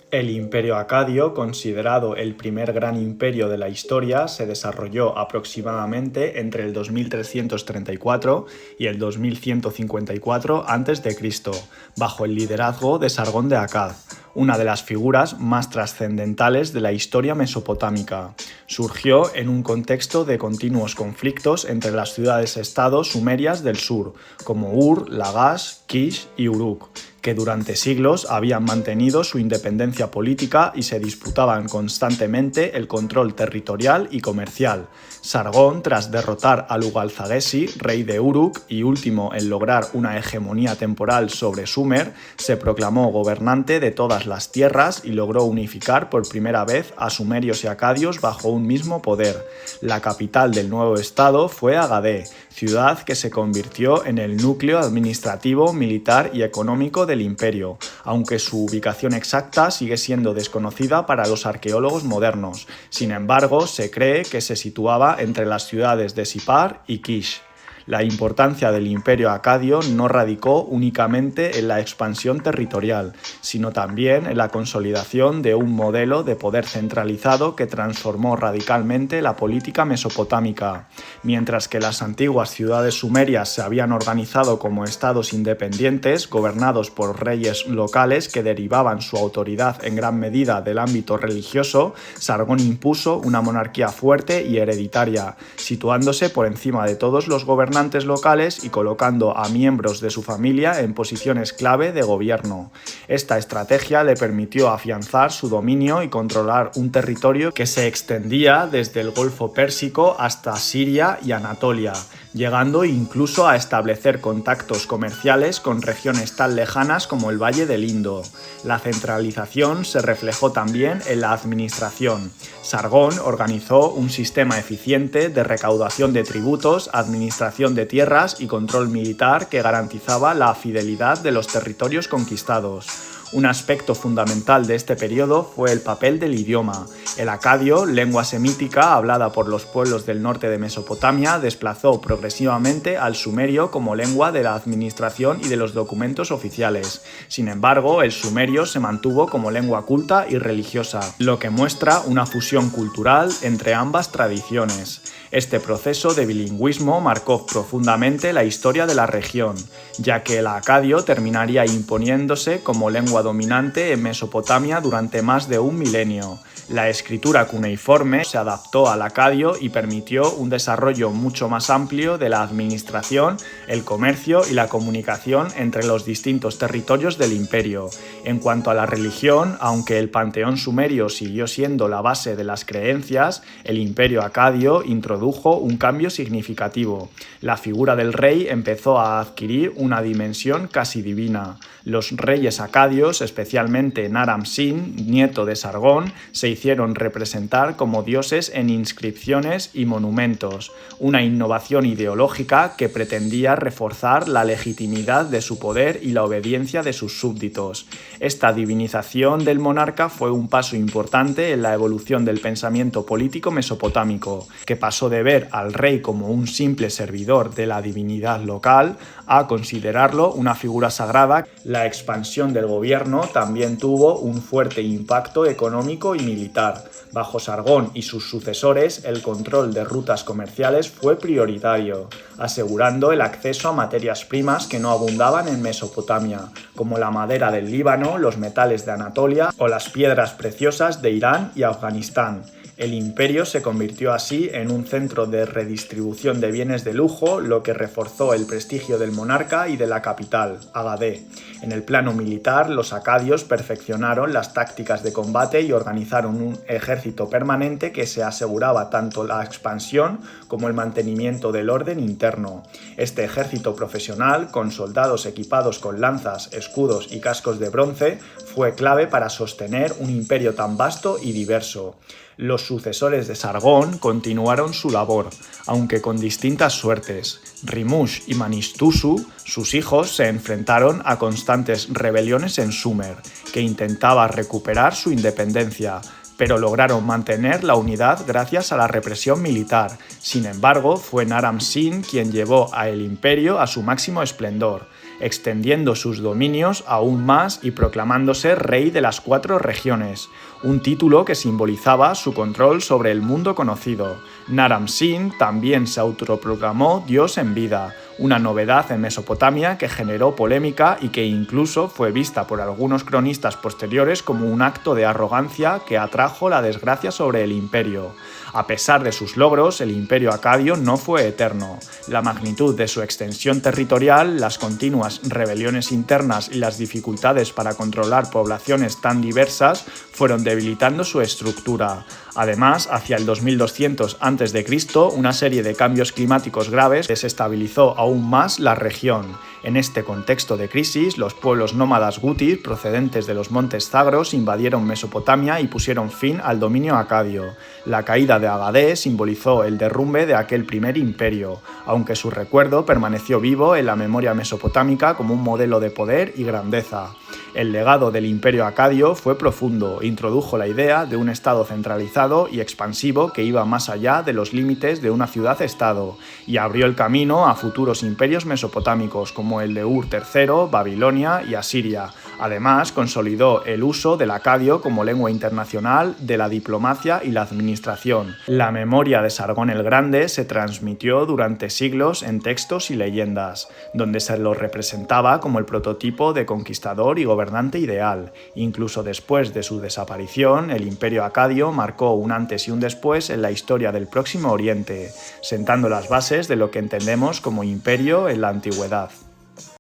El Imperio Acadio, considerado el primer gran imperio de la historia, se desarrolló aproximadamente entre el 2334 y el 2154 a.C., bajo el liderazgo de Sargón de Akkad, una de las figuras más trascendentales de la historia mesopotámica. Surgió en un contexto de continuos conflictos entre las ciudades-estados sumerias del sur, como Ur, Lagash, Kish y Uruk, que durante siglos habían mantenido su independencia política y se disputaban constantemente el control territorial y comercial. Sargón, tras derrotar a Lugal-Zaggisi, rey de Uruk y último en lograr una hegemonía temporal sobre Sumer, se proclamó gobernante de todas las tierras y logró unificar por primera vez a sumerios y acadios bajo un mismo poder. La capital del nuevo estado fue Agadé, ciudad que se convirtió en el núcleo administrativo, militar y económico del imperio, aunque su ubicación exacta sigue siendo desconocida para los arqueólogos modernos. Sin embargo, se cree que se situaba entre las ciudades de Sipar y Kish. La importancia del Imperio Acadio no radicó únicamente en la expansión territorial, sino también en la consolidación de un modelo de poder centralizado que transformó radicalmente la política mesopotámica. Mientras que las antiguas ciudades sumerias se habían organizado como estados independientes, gobernados por reyes locales que derivaban su autoridad en gran medida del ámbito religioso, Sargón impuso una monarquía fuerte y hereditaria, situándose por encima de todos los gobernantes locales y colocando a miembros de su familia en posiciones clave de gobierno. Esta estrategia le permitió afianzar su dominio y controlar un territorio que se extendía desde el Golfo Pérsico hasta Siria y Anatolia, llegando incluso a establecer contactos comerciales con regiones tan lejanas como el Valle del Indo. La centralización se reflejó también en la administración. Sargón organizó un sistema eficiente de recaudación de tributos, administración de tierras y control militar que garantizaba la fidelidad de los territorios conquistados. Un aspecto fundamental de este periodo fue el papel del idioma. El acadio, lengua semítica hablada por los pueblos del norte de Mesopotamia, desplazó progresivamente al sumerio como lengua de la administración y de los documentos oficiales. Sin embargo, el sumerio se mantuvo como lengua culta y religiosa, lo que muestra una fusión cultural entre ambas tradiciones. Este proceso de bilingüismo marcó profundamente la historia de la región, ya que el acadio terminaría imponiéndose como lengua dominante en Mesopotamia durante más de un milenio. La escritura cuneiforme se adaptó al acadio y permitió un desarrollo mucho más amplio de la administración, el comercio y la comunicación entre los distintos territorios del imperio. En cuanto a la religión, aunque el panteón sumerio siguió siendo la base de las creencias, el imperio acadio introdujo un cambio significativo. La figura del rey empezó a adquirir una dimensión casi divina. Los reyes acadios, especialmente Naram-Sin, nieto de Sargón, se hicieron representar como dioses en inscripciones y monumentos, una innovación ideológica que pretendía reforzar la legitimidad de su poder y la obediencia de sus súbditos. Esta divinización del monarca fue un paso importante en la evolución del pensamiento político mesopotámico, que pasó de ver al rey como un simple servidor de la divinidad local a considerarlo una figura sagrada. La expansión del gobierno también tuvo un fuerte impacto económico y militar. Bajo Sargón y sus sucesores, el control de rutas comerciales fue prioritario, asegurando el acceso a materias primas que no abundaban en Mesopotamia, como la madera del Líbano, los metales de Anatolia o las piedras preciosas de Irán y Afganistán. El imperio se convirtió así en un centro de redistribución de bienes de lujo, lo que reforzó el prestigio del monarca y de la capital, Agadé. En el plano militar, los acadios perfeccionaron las tácticas de combate y organizaron un ejército permanente que se aseguraba tanto la expansión como el mantenimiento del orden interno. Este ejército profesional, con soldados equipados con lanzas, escudos y cascos de bronce, fue clave para sostener un imperio tan vasto y diverso. Los sucesores de Sargón continuaron su labor, aunque con distintas suertes. Rimush y Manistusu, sus hijos, se enfrentaron a constantes rebeliones en Sumer, que intentaba recuperar su independencia, pero lograron mantener la unidad gracias a la represión militar. Sin embargo, fue Naram-Sin quien llevó a el imperio a su máximo esplendor. extendiendo sus dominios aún más y proclamándose rey de las 4 regiones, un título que simbolizaba su control sobre el mundo conocido. Naram-Sin también se autoproclamó dios en vida, una novedad en Mesopotamia que generó polémica y que incluso fue vista por algunos cronistas posteriores como un acto de arrogancia que atrajo la desgracia sobre el imperio. A pesar de sus logros, el imperio acadio no fue eterno. La magnitud de su extensión territorial, las continuas rebeliones internas y las dificultades para controlar poblaciones tan diversas fueron debilitando su estructura. Además, hacia el 2200 a.C., una serie de cambios climáticos graves desestabilizó aún más la región. En este contexto de crisis, los pueblos nómadas gutis procedentes de los montes Zagros invadieron Mesopotamia y pusieron fin al dominio acadio. La caída de Agadé simbolizó el derrumbe de aquel primer imperio, aunque su recuerdo permaneció vivo en la memoria mesopotámica como un modelo de poder y grandeza. El legado del imperio acadio fue profundo, introdujo la idea de un estado centralizado y expansivo que iba más allá de los límites de una ciudad-estado, y abrió el camino a futuros imperios mesopotámicos como el de Ur III, Babilonia y Asiria. Además, consolidó el uso del acadio como lengua internacional de la diplomacia y la administración. La memoria de Sargón el Grande se transmitió durante siglos en textos y leyendas, donde se lo representaba como el prototipo de conquistador y gobernante ideal. Incluso después de su desaparición, el imperio acadio marcó un antes y un después en la historia del Próximo Oriente, sentando las bases de lo que entendemos como imperio en la antigüedad.